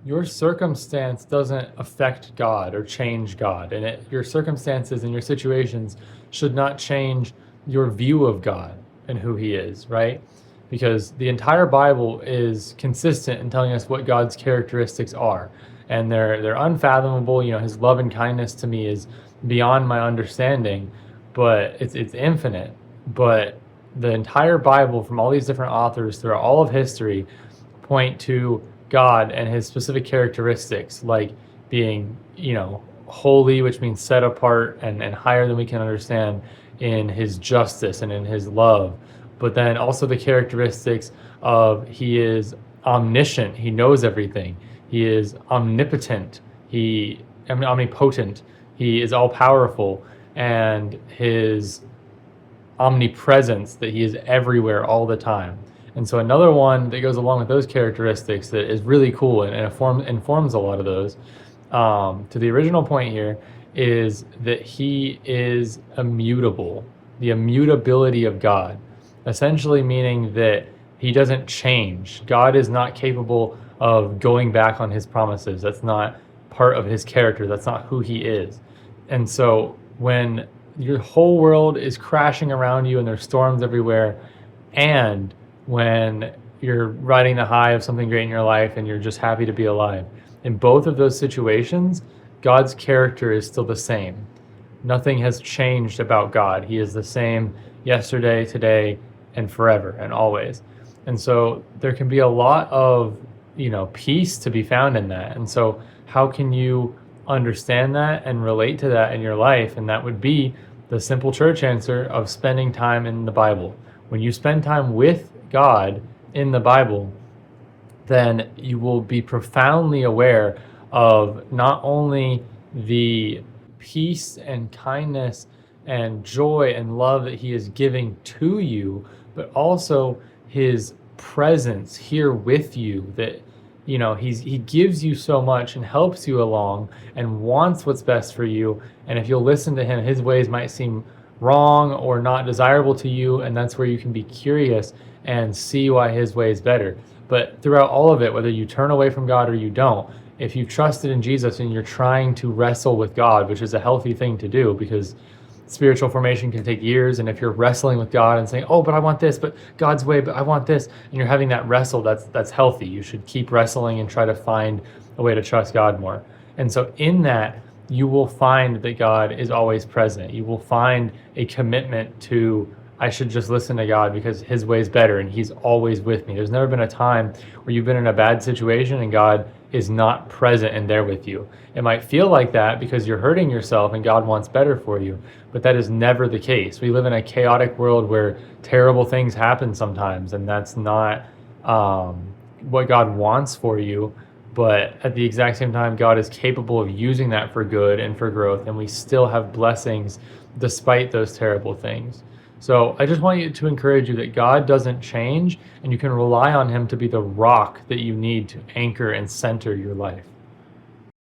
your circumstance doesn't affect God or change God, and your circumstances and your situations should not change your view of God and who He is, right? Because the entire Bible is consistent in telling us what God's characteristics are, and they're unfathomable. You know, His love and kindness to me is beyond my understanding, but it's infinite. But the entire Bible, from all these different authors throughout all of history, point to God and His specific characteristics, like being, holy, which means set apart and higher than we can understand, in His justice and in His love. But then also the characteristics of He is omniscient, He knows everything. He is omnipotent, omnipotent, He is all powerful, and His omnipresence, that He is everywhere all the time. And so another one that goes along with those characteristics that is really cool and informs a lot of those, to the original point here, is that He is immutable, the immutability of God, essentially meaning that He doesn't change. God is not capable of going back on His promises. That's not part of His character. That's not who He is. And so when your whole world is crashing around you and there's storms everywhere, and when you're riding the high of something great in your life and you're just happy to be alive, in both of those situations, God's character is still the same. Nothing has changed about God. He is the same yesterday, today, and forever and always. And so there can be a lot of, peace to be found in that. And so how can you understand that and relate to that in your life? And that would be the simple church answer of spending time in the Bible. When you spend time with God in the Bible, then you will be profoundly aware of not only the peace and kindness and joy and love that He is giving to you, but also His presence here with you, that He gives you so much and helps you along and wants what's best for you. And if you'll listen to Him, His ways might seem wrong or not desirable to you, and that's where you can be curious and see why His way is better. But throughout all of it, whether you turn away from God or you don't, if you've trusted in Jesus and you're trying to wrestle with God, which is a healthy thing to do, because spiritual formation can take years, and if you're wrestling with God and saying, oh, but I want this, but God's way, but I want this, and you're having that wrestle, that's healthy. You should keep wrestling and try to find a way to trust God more. And so in that, you will find that God is always present. You will find a commitment to, I should just listen to God because His way is better and He's always with me. There's never been a time where you've been in a bad situation and God is not present and there with you. It might feel like that because you're hurting yourself and God wants better for you, but that is never the case. We live in a chaotic world where terrible things happen sometimes, and that's not what God wants for you. But at the exact same time, God is capable of using that for good and for growth, and we still have blessings despite those terrible things. So I just want you to encourage you that God doesn't change, and you can rely on Him to be the rock that you need to anchor and center your life.